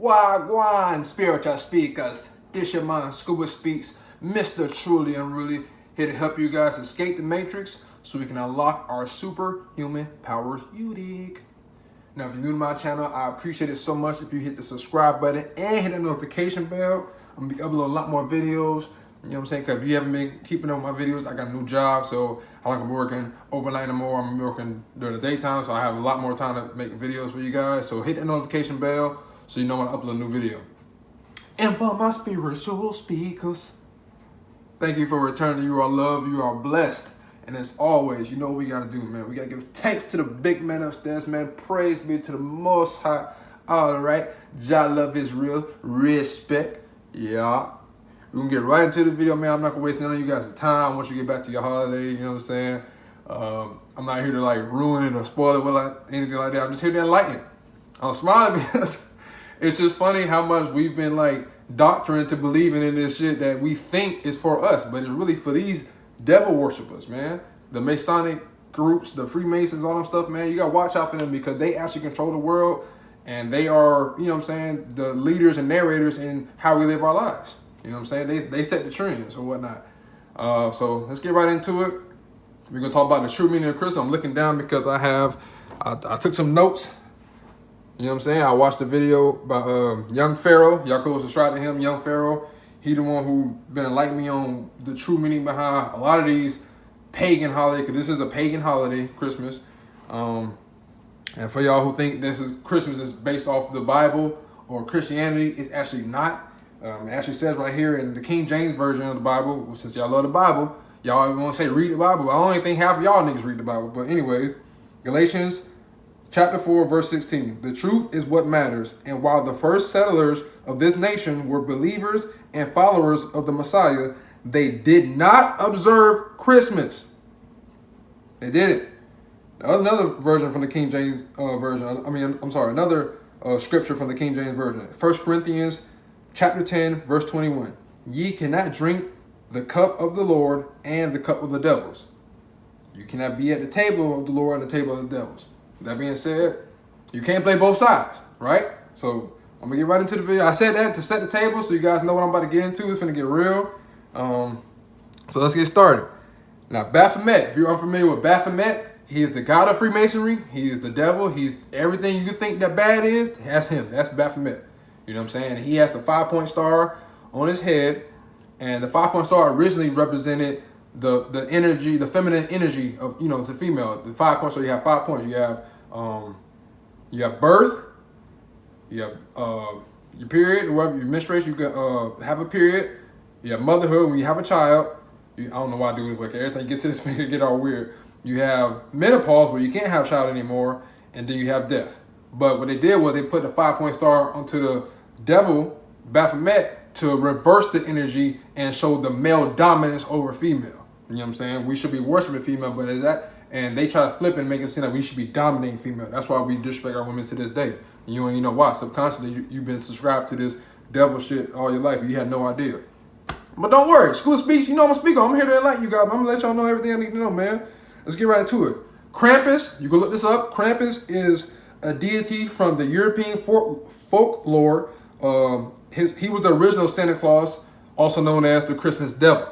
Wagwan spiritual speakers. This your man Scuba Speaks, Mr. Truly Unruly, here to help you guys escape the matrix so we can unlock our superhuman powers unique. Now, if you're new to my channel, I appreciate it so much if you hit the subscribe button and hit the notification bell. I'm gonna be uploading a lot more videos. You know what I'm saying? Because if you haven't been keeping up with my videos, I got a new job, so I like I'm working overnight and more. I'm working during the daytime, so I have a lot more time to make videos for you guys. So hit the notification bell so you know when I upload a new video. And for my spiritual speakers, thank you for returning. You are loved, you are blessed. And as always, you know what we gotta do, man. We gotta give thanks to the big man upstairs, man. Praise be to the Most High. All right, Jah love is real. Respect, yeah. We're gonna get right into the video, man. I'm not gonna waste none of you guys' time once you get back to your holiday, you know what I'm saying? I'm not here to like ruin or spoil it with anything like that. I'm just here to enlighten. I'm smiling because it's just funny how much we've been like doctrined to believing in this shit that we think is for us, but it's really for these devil worshippers, man. The Masonic groups, the Freemasons, all them stuff, man. You gotta watch out for them because they actually control the world and they are, you know what I'm saying, the leaders and narrators in how we live our lives. You know what I'm saying? They set the trends or whatnot. So let's get right into it. We're gonna talk about the true meaning of Christmas. I'm looking down because I took some notes. You know what I'm saying? I watched the video by Young Pharaoh. Y'all could subscribe to him, Young Pharaoh. He the one who been enlightening me on the true meaning behind a lot of these pagan holidays, because this is a pagan holiday, Christmas. And for y'all who think Christmas is based off the Bible or Christianity, it's actually not. It actually says right here in the King James version of the Bible, since y'all love the Bible, y'all want to say read the Bible. I don't even think half of y'all niggas read the Bible. But anyway, Galatians chapter 4, verse 16. The truth is what matters. And while the first settlers of this nation were believers and followers of the Messiah, they did not observe Christmas. They didn't. Another version from the King James version. Another scripture from the King James version. 1 Corinthians chapter 10, verse 21. Ye cannot drink the cup of the Lord and the cup of the devils. You cannot be at the table of the Lord and the table of the devils. That being said, you can't play both sides, right? So I'm gonna get right into the video. I said that to set the table so you guys know what I'm about to get into. It's gonna get real. So let's get started. Now, Baphomet, if you're unfamiliar with Baphomet, he is the god of Freemasonry. He is the devil. He's everything you think that bad is. That's him. That's Baphomet. You know what I'm saying? He has the 5-point star on his head, and the 5-point star originally represented the energy, the feminine energy of, you know, the female. The 5-point star, you have 5 points. You have birth, you have your period, or whatever, your menstruation. You can have a period. You have motherhood when you have a child. I don't know why I do this. Like every time you get to this finger, get all weird. You have menopause where you can't have a child anymore, and then you have death. But what they did was they put the 5-point star onto the devil, Baphomet, to reverse the energy and show the male dominance over female. You know what I'm saying? We should be worshiping female, but is that, and they try to flip it and make it seem like we should be dominating female. That's why we disrespect our women to this day. And you don't even know why. Subconsciously, you've been subscribed to this devil shit all your life. You had no idea. But don't worry, School Speech, you know I'm a speaker. I'm here to enlighten you guys. I'm gonna let y'all know everything I need to know, man. Let's get right into it. Krampus, you can look this up. Krampus is a deity from the European folklore. He was the original Santa Claus, also known as the Christmas devil.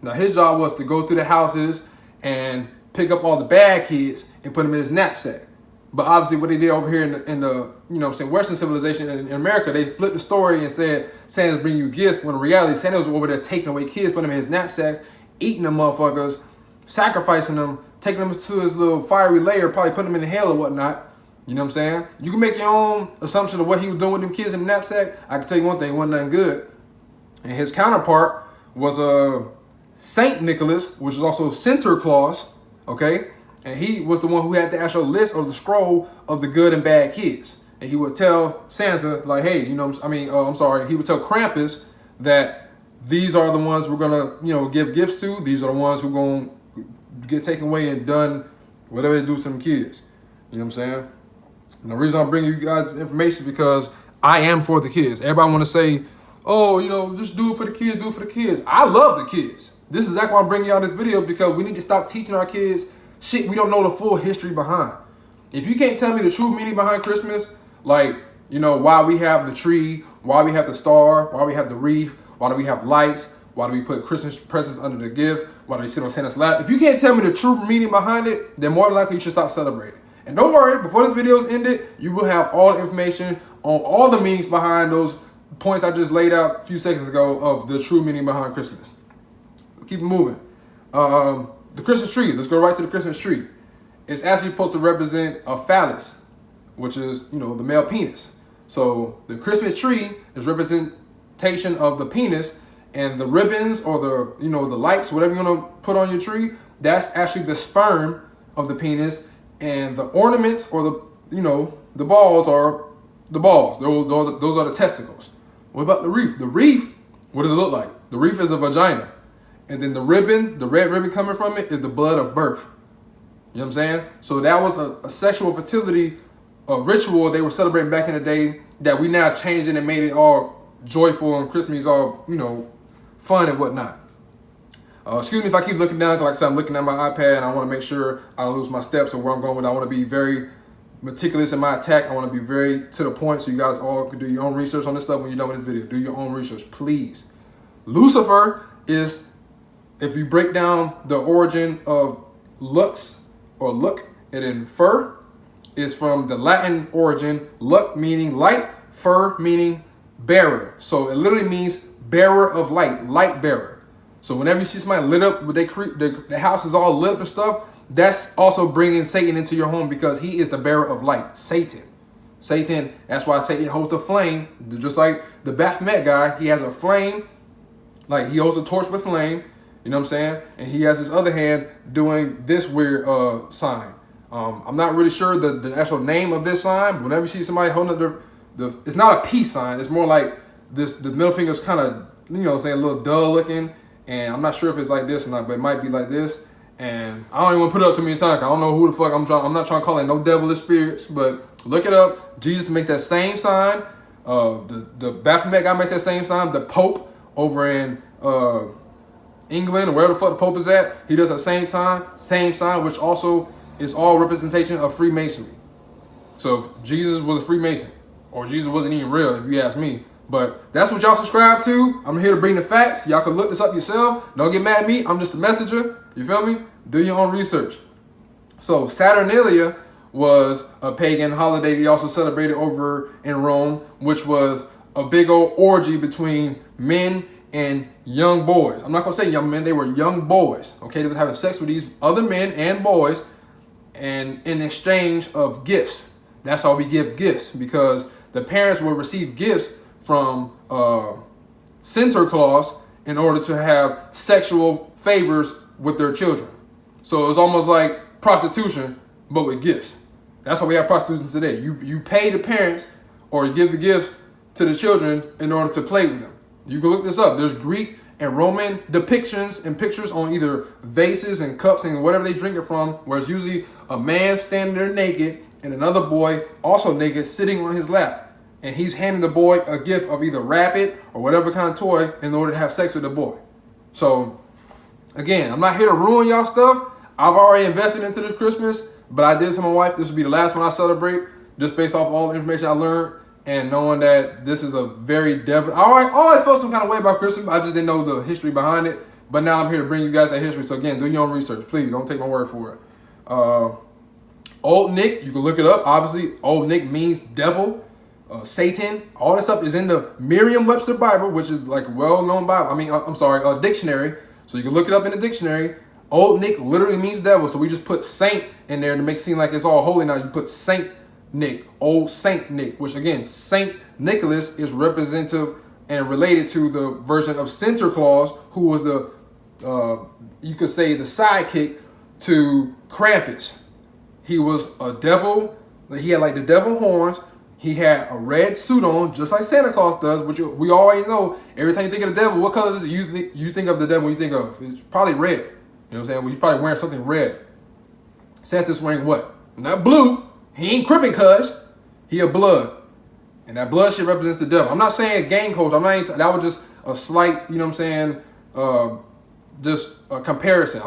Now, his job was to go through the houses and pick up all the bad kids and put them in his knapsack. But obviously what they did over here in the you know what I'm saying, Western civilization in America, they flipped the story and said Santa's bringing you gifts, when in reality Santa was over there taking away kids, putting them in his knapsacks, eating them motherfuckers, sacrificing them, taking them to his little fiery lair, probably putting them in hell or whatnot. You know what I'm saying? You can make your own assumption of what he was doing with them kids in the knapsack. I can tell you one thing, it wasn't nothing good. And his counterpart was Saint Nicholas, which is also Santa Claus, okay? And he was the one who had the actual list or the scroll of the good and bad kids. And he would tell Santa, like, hey, you know, he would tell Krampus that these are the ones we're gonna, you know, give gifts to. These are the ones who are gonna get taken away and done whatever they do to them kids. You know what I'm saying? And the reason I'm bringing you guys this information is because I am for the kids. Everybody want to say, oh, you know, just do it for the kids, do it for the kids. I love the kids. This is exactly why I'm bringing y'all this video, because we need to stop teaching our kids shit we don't know the full history behind. If you can't tell me the true meaning behind Christmas, like you know, why we have the tree, why we have the star, why we have the wreath, why do we have lights, why do we put Christmas presents under the gift, why do we sit on Santa's lap. If you can't tell me the true meaning behind it, then more than likely you should stop celebrating. And don't worry, before this video is ended, you will have all the information on all the meanings behind those points I just laid out a few seconds ago of the true meaning behind Christmas. Let's keep it moving. The Christmas tree, let's go right to the Christmas tree. It's actually supposed to represent a phallus, which is, you know, the male penis. So the Christmas tree is representation of the penis, and the ribbons or the, you know, the lights, whatever you're gonna put on your tree, that's actually the sperm of the penis, and the ornaments or the, you know, the balls are the balls. Those are the testicles. What about the wreath? The wreath, what does it look like? The wreath is a vagina. And then the ribbon, the red ribbon coming from it, is the blood of birth. You know what I'm saying? So that was a sexual fertility ritual they were celebrating back in the day that we now changed it and made it all joyful and Christmas all, you know, fun and whatnot. Excuse me if I keep looking down, because like I said, I'm looking at my iPad and I want to make sure I don't lose my steps and where I'm going with. I want to be very meticulous in my attack. I want to be very to the point so you guys all can do your own research on this stuff when you're done with this video. Do your own research, please. Lucifer is, if you break down the origin of lux or look, and then fur is from the Latin origin, luck meaning light, fur meaning bearer. So it literally means bearer of light, light bearer. So whenever you see somebody lit up, the house is all lit up and stuff, that's also bringing Satan into your home because he is the bearer of light, Satan. Satan, that's why Satan holds the flame, just like the Baphomet guy, he has a flame, like he holds a torch with flame, you know what I'm saying? And he has his other hand doing this weird sign. I'm not really sure the actual name of this sign, but whenever you see somebody holding up it's not a peace sign, it's more like this, the middle finger is kind of, you know what I'm saying, a little dull looking, and I'm not sure if it's like this or not, but it might be like this. And I don't even want to put it up too many times, I don't know who the fuck I'm not trying to call it no devilish spirits, but look it up. Jesus makes that same sign. The Baphomet guy makes that same sign. The Pope over in England or wherever the fuck the Pope is at, he does the same sign, which also is all representation of Freemasonry. So if Jesus was a Freemason, or Jesus wasn't even real, if you ask me. But that's what y'all subscribe to. I'm here to bring the facts. Y'all can look this up yourself. Don't get mad at me. I'm just a messenger. You feel me? Do your own research. So Saturnalia was a pagan holiday they also celebrated over in Rome, which was a big old orgy between men and young boys. I'm not going to say young men. They were young boys. Okay, they were having sex with these other men and boys, and in exchange of gifts. That's how we give gifts, because the parents will receive gifts from Santa Claus in order to have sexual favors with their children. So it's almost like prostitution, but with gifts. That's why we have prostitution today. You pay the parents or you give the gifts to the children in order to play with them. You can look this up. There's Greek and Roman depictions and pictures on either vases and cups and whatever they drink it from, where it's usually a man standing there naked and another boy also naked sitting on his lap. And he's handing the boy a gift of either rabbit or whatever kind of toy in order to have sex with the boy. So again, I'm not here to ruin y'all stuff. I've already invested into this Christmas, but I did tell my wife this will be the last one I celebrate, just based off all the information I learned and knowing that this is a very I always felt some kind of way about Christmas. I just didn't know the history behind it. But now I'm here to bring you guys that history. So again, do your own research. Please don't take my word for it. Old Nick, you can look it up. Obviously, Old Nick means devil. Satan, all that stuff is in the Merriam-Webster Bible, which is like well-known Bible. I mean, I'm sorry, dictionary. So you can look it up in the dictionary. Old Nick literally means devil. So we just put saint in there to make it seem like it's all holy. Now you put Saint Nick, Old Saint Nick, which again, Saint Nicholas is representative and related to the version of Santa Claus, who was the, you could say, the sidekick to Krampus. He was a devil. He had like the devil horns. He had a red suit on, just like Santa Claus does, which we always know. Every time you think of the devil, what color is it you think of the devil when you think of? It's probably red. You know what I'm saying? Well, he's probably wearing something red. Santa's wearing what? Not blue. He ain't crippin' cuz. He a blood. And that blood shit represents the devil. I'm not saying gang coach. That was just a slight, you know what I'm saying, just a comparison.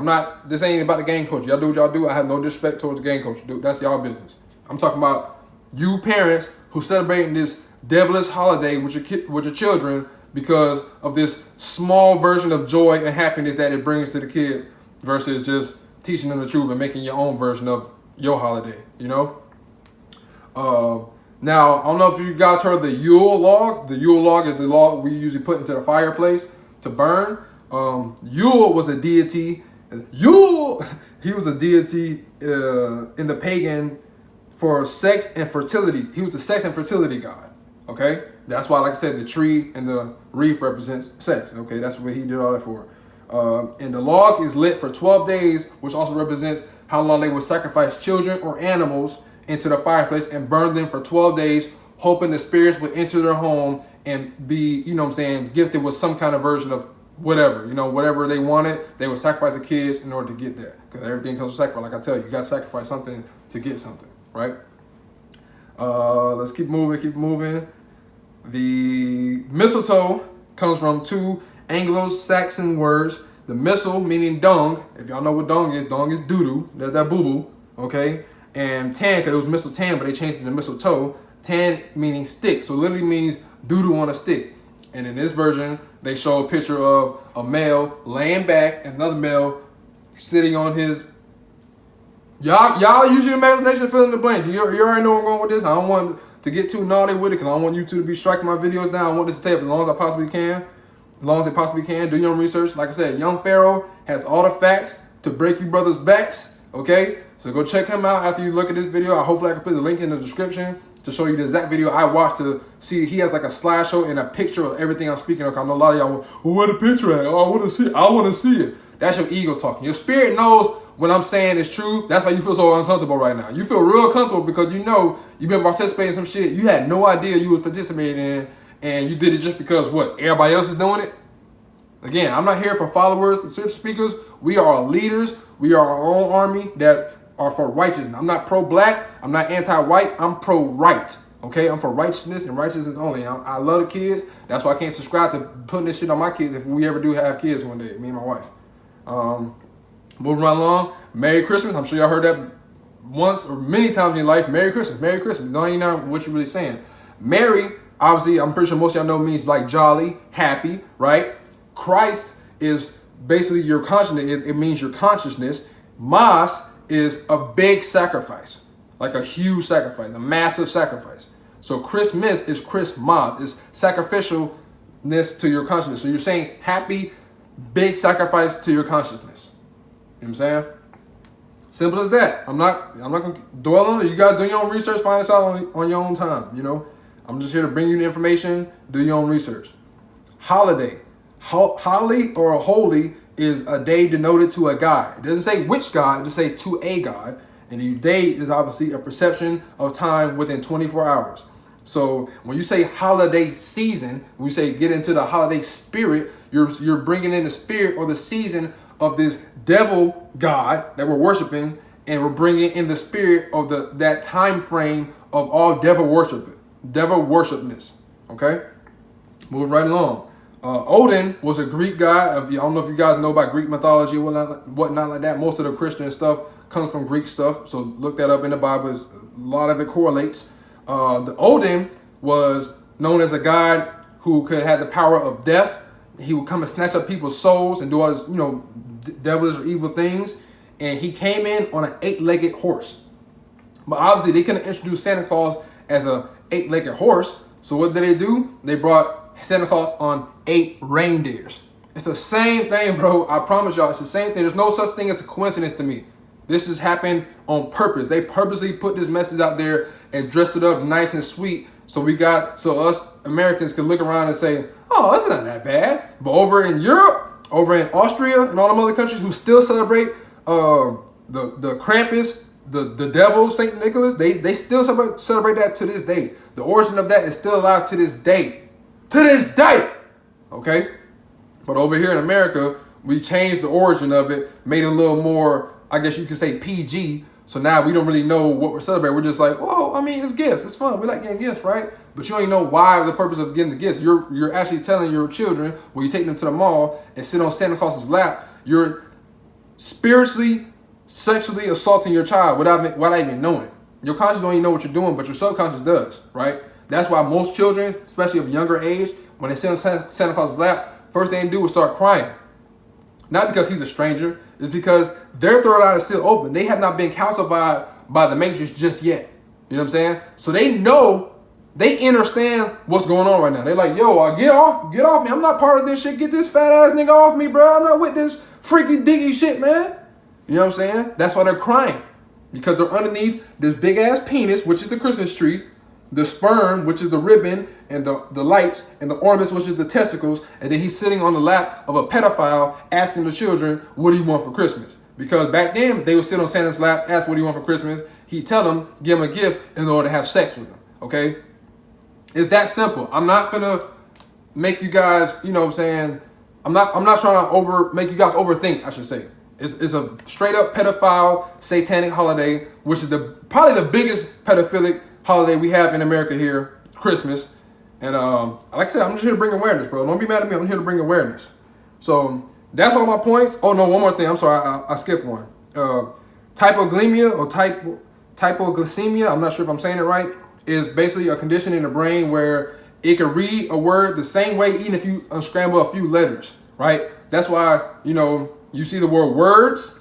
This ain't about the gang coach. Y'all do what y'all do. I have no disrespect towards the gang coach. That's y'all business. I'm talking about you parents who's celebrating this devilish holiday with your children because of this small version of joy and happiness that it brings to the kid versus just teaching them the truth and making your own version of your holiday, you know? Now, I don't know if you guys heard the Yule log. The Yule log is the log we usually put into the fireplace to burn. Yule was a deity. He was a deity in the pagan for sex and fertility. He was the sex and fertility god. Okay, that's why, like I said, the tree and the wreath represents sex. Okay, that's what he did all that for. And the log is lit for 12 days, which also represents how long they would sacrifice children or animals into the fireplace and burn them for 12 days, hoping the spirits would enter their home and be, you know what I'm saying, gifted with some kind of version of whatever, you know, whatever they wanted. They would sacrifice the kids in order to get that, because everything comes with sacrifice. Like I tell you, you got to sacrifice something to get something, right? Let's keep moving. The mistletoe comes from two Anglo-Saxon words. The missile, meaning dung. If y'all know what dung is doo-doo. That's that boo-boo, okay? And tan, because it was mistletoe, but they changed it to mistletoe. Tan meaning stick, so it literally means doo-doo on a stick. And in this version, they show a picture of a male laying back and another male sitting on his... Y'all use your imagination, fill in the blanks. You already know where I'm going with this. I don't want to get too naughty with it because I don't want you two to be striking my videos down. I want this to stay up as long as I possibly can. As long as they possibly can. Do your own research. Like I said, Young Pharaoh has all the facts to break you brothers' backs. Okay? So go check him out after you look at this video. Hopefully I can put the link in the description to show you the exact video I watched to see. He has like a slideshow and a picture of everything I'm speaking of. I know a lot of y'all, well, where the picture at? Oh, I want to see it. That's your ego talking. Your spirit knows what I'm saying is true. That's why you feel so uncomfortable right now. You feel real comfortable because you know you've been participating in some shit you had no idea you was participating in, and you did it just because what? Everybody else is doing it? Again, I'm not here for followers and church speakers. We are leaders. We are our own army that are for righteousness. I'm not pro-black. I'm not anti-white. I'm pro-right. Okay? I'm for righteousness and righteousness only. I love the kids. That's why I can't subscribe to putting this shit on my kids if we ever do have kids one day, me and my wife. Moving right along. Merry Christmas. I'm sure y'all heard that once or many times in your life. Merry Christmas. Merry Christmas. No, you know what you're really saying. Merry, obviously, I'm pretty sure most of y'all know means like jolly, happy, right? Christ is basically your consciousness. It means your consciousness. Mas is a big sacrifice, like a huge sacrifice, a massive sacrifice. So Christmas is Christmas. It's sacrificialness to your consciousness. So you're saying happy, big sacrifice to your consciousness. You know what I'm saying? Simple as that. I'm not gonna dwell on it. You gotta do your own research, find this out on your own time. You know, I'm just here to bring you the information. Do your own research. Holiday, holly or holy is a day denoted to a god. It doesn't say which god. It just say to a god. And the day is obviously a perception of time within 24 hours. So when you say holiday season, when you say get into the holiday spirit, you're bringing in the spirit or the season of this devil god that we're worshiping, and we're bringing in the spirit of that time frame of all devil worshipness. Okay, move right along. Odin was a Greek god. I don't know if you guys know about Greek mythology or whatnot like that. Most of the Christian stuff comes from Greek stuff, so look that up in the Bible. A lot of it correlates. The Odin was known as a god who could have the power of death. He would come and snatch up people's souls and do all this, you know, devilish or evil things. And he came in on an 8-legged horse. But obviously they couldn't introduce Santa Claus as a 8-legged horse. So what did they do? They brought Santa Claus on 8 reindeers. It's the same thing, bro. I promise y'all, it's the same thing. There's no such thing as a coincidence to me. This has happened on purpose. They purposely put this message out there and dressed it up nice and sweet. So us Americans can look around and say, oh, that's not that bad. But over in Europe, over in Austria, and all them other countries who still celebrate the Krampus, the devil, Saint Nicholas, they still celebrate that to this day. The origin of that is still alive to this day. To this day! Okay? But over here in America, we changed the origin of it, made it a little more, I guess you could say, PG. So now we don't really know what we're celebrating. We're just like, oh, I mean, it's gifts. It's fun. We like getting gifts, right? But you don't even know why the purpose of getting the gifts. You're actually telling your children, when you take them to the mall and sit on Santa Claus's lap, you're spiritually, sexually assaulting your child without even knowing it. Your conscious don't even know what you're doing, but your subconscious does, right? That's why most children, especially of younger age, when they sit on Santa Claus's lap, first thing they do is start crying. Not because he's a stranger, it's because their third eye is still open. They have not been calcified by the matrix just yet. You know what I'm saying? So they know, they understand what's going on right now. They're like, yo, get off me. I'm not part of this shit. Get this fat ass nigga off me, bro. I'm not with this freaky diggy shit, man. You know what I'm saying? That's why they're crying. Because they're underneath this big ass penis, which is the Christmas tree, the sperm, which is the ribbon, and the lights, and the ornaments, which is the testicles, and then he's sitting on the lap of a pedophile asking the children, what do you want for Christmas? Because back then, they would sit on Santa's lap, ask what do you want for Christmas, he'd tell them, give him a gift in order to have sex with them, okay? It's that simple. I'm not gonna make you guys, you know what I'm saying, I'm not trying to make you guys overthink, I should say. It's a straight up pedophile satanic holiday, which is probably the biggest pedophilic holiday we have in America here, Christmas. And like I said, I'm just here to bring awareness, bro. Don't be mad at me. I'm here to bring awareness. So that's all my points. Oh no, one more thing. I'm sorry, I skipped one. Hypoglycemia or hypoglycemia, I'm not sure if I'm saying it right, is basically a condition in the brain where it can read a word the same way even if you unscramble a few letters, right? That's why, you know, you see the word words,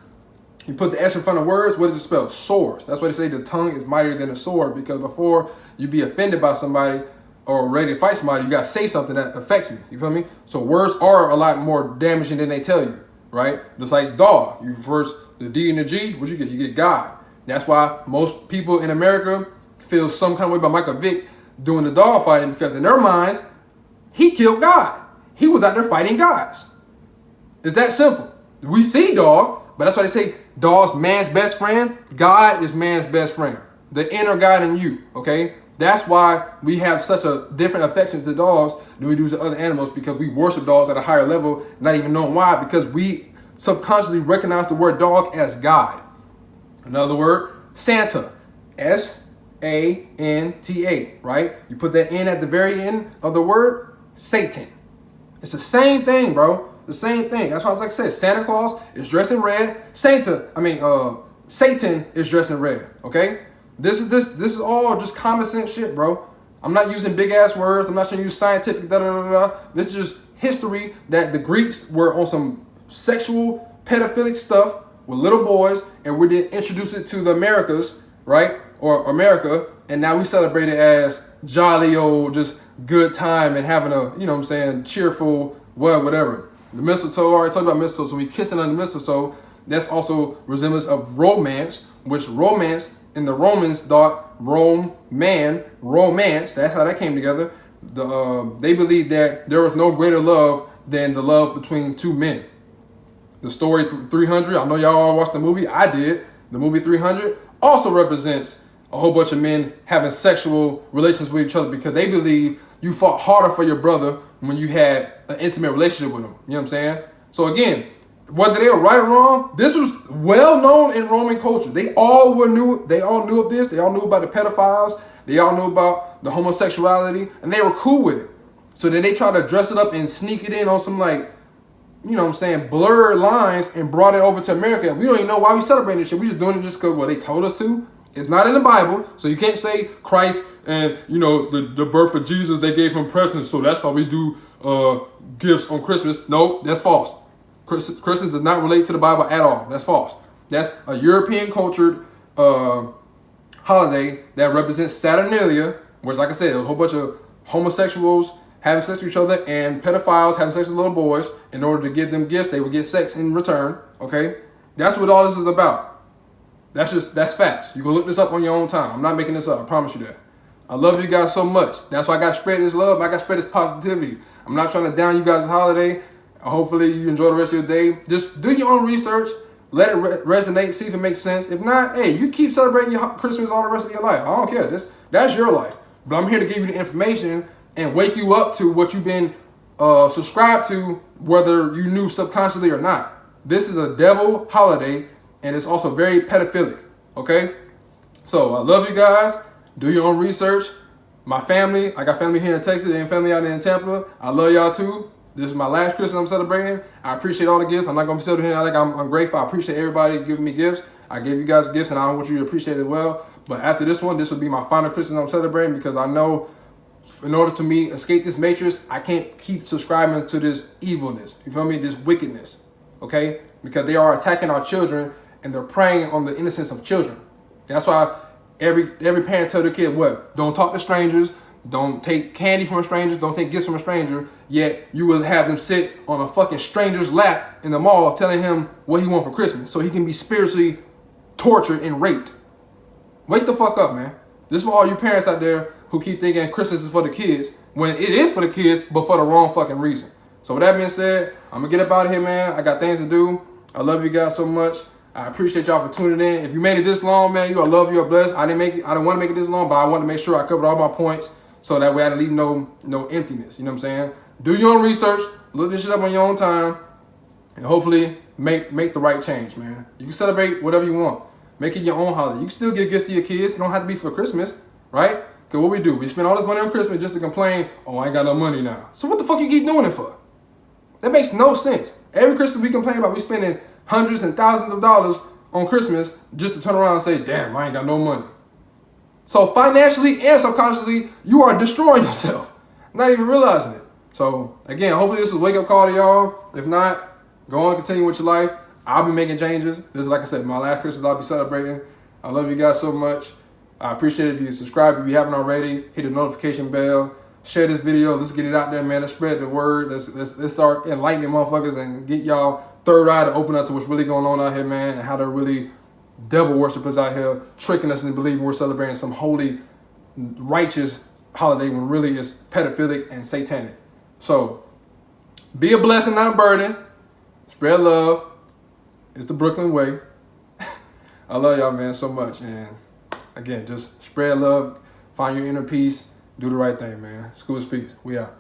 you put the S in front of words, what does it spell? Swords. That's why they say the tongue is mightier than a sword, because before you be offended by somebody or ready to fight somebody, you got to say something that affects me. You feel me? So words are a lot more damaging than they tell you, right? Just like dog. You first, the D and the G, what you get? You get God. That's why most people in America feel some kind of way about Michael Vick doing the dog fighting, because in their minds, he killed God. He was out there fighting gods. It's that simple. We see dog, but that's why they say dog's man's best friend. God is man's best friend. The inner God in you, okay? That's why we have such a different affection to dogs than we do to other animals, because we worship dogs at a higher level, not even knowing why, because we subconsciously recognize the word dog as God. Another word, Santa, S-A-N-T-A, right? You put that N at the very end of the word, Satan. It's the same thing, bro. The same thing. That's why, like I said, Santa Claus is dressed in red. Satan is dressed in red. Okay, this is all just common sense shit, bro. I'm not using big ass words. I'm not trying to use scientific da da da da. This is just history that the Greeks were on some sexual pedophilic stuff with little boys, and we did introduce it to the Americas, right, or America, and now we celebrate it as jolly old, just good time and having a, you know what I'm saying, cheerful, whatever. The mistletoe, I already talked about mistletoe, so we kissing on the mistletoe. That's also resemblance of romance, which romance in the Romans thought romance, that's how that came together. They believed that there was no greater love than the love between two men. The story 300, I know y'all all watched the movie, I did. The movie 300 also represents a whole bunch of men having sexual relations with each other, because they believe you fought harder for your brother when you had an intimate relationship with him. You know what I'm saying? So again, whether they were right or wrong, this was well known in Roman culture. They all knew of this. They all knew about the pedophiles. They all knew about the homosexuality, and they were cool with it. So then they tried to dress it up and sneak it in on some, like, you know what I'm saying, blurred lines, and brought it over to America. We don't even know why we celebrating this shit. We just doing it just because, well, they told us to. It's not in the Bible, so you can't say Christ and, you know, the birth of Jesus, they gave him presents, so that's why we do gifts on Christmas. No, that's false. Christmas does not relate to the Bible at all. That's false. That's a European cultured holiday that represents Saturnalia, which, like I said, there's a whole bunch of homosexuals having sex with each other and pedophiles having sex with little boys. In order to give them gifts, they would get sex in return. Okay, that's what all this is about. That's facts. You can look this up on your own time. I'm not making this up. I promise you that. I love you guys so much. That's why I got to spread this love. I got to spread this positivity. I'm not trying to down you guys' holiday. Hopefully you enjoy the rest of your day. Just do your own research. Let it resonate. See if it makes sense. If not, hey, you keep celebrating your Christmas all the rest of your life. I don't care. That's your life. But I'm here to give you the information and wake you up to what you've been subscribed to, whether you knew subconsciously or not. This is a devil holiday, and it's also very pedophilic, okay? So I love you guys. Do your own research. My family, I got family here in Texas and family out there in Tampa. I love y'all too. This is my last Christmas I'm celebrating. I appreciate all the gifts. I'm not going to be sitting here like I'm grateful. I appreciate everybody giving me gifts. I gave you guys gifts, and I want you to appreciate it as well. But after this one, this will be my final Christmas I'm celebrating, because I know in order to me escape this matrix, I can't keep subscribing to this evilness. You feel me? This wickedness. Okay? Because they are attacking our children and they're preying on the innocence of children. That's why every parent tell their kid what? Don't talk to strangers. Don't take candy from strangers. Don't take gifts from a stranger. Yet you will have them sit on a fucking stranger's lap in the mall telling him what he wants for Christmas so he can be spiritually tortured and raped. Wake the fuck up, man. This is for all you parents out there who keep thinking Christmas is for the kids when it is for the kids, but for the wrong fucking reason. So with that being said, I'm gonna get up out of here, man. I got things to do. I love you guys so much. I appreciate y'all for tuning in. If you made it this long, man, you are loved, you are blessed. I didn't want to make it this long, but I wanted to make sure I covered all my points so that way I didn't leave no emptiness. You know what I'm saying? Do your own research, look this shit up on your own time, and hopefully make the right change, man. You can celebrate whatever you want. Make it your own holiday. You can still give gifts to your kids. It don't have to be for Christmas, right? Because what we do, we spend all this money on Christmas just to complain, oh, I ain't got no money now. So what the fuck you keep doing it for? That makes no sense. Every Christmas we complain about we spending hundreds and thousands of dollars on Christmas just to turn around and say, damn, I ain't got no money. So financially and subconsciously, you are destroying yourself, not even realizing it. So again, hopefully this is a wake-up call to y'all. If not, go on, continue with your life. I'll be making changes. This is, like I said, my last Christmas I'll be celebrating. I love you guys so much. I appreciate it if you subscribe if you haven't already. Hit the notification bell. Share this video. Let's get it out there, man. Let's spread the word. Let's start enlightening motherfuckers and get y'all third eye to open up to what's really going on out here, man, and how they're really devil worshippers out here tricking us into believing we're celebrating some holy, righteous holiday when really it's pedophilic and satanic. So be a blessing, not a burden. Spread love. It's the Brooklyn way. I love y'all, man, so much. And again, just spread love, find your inner peace, do the right thing, man. School Speaks. We out.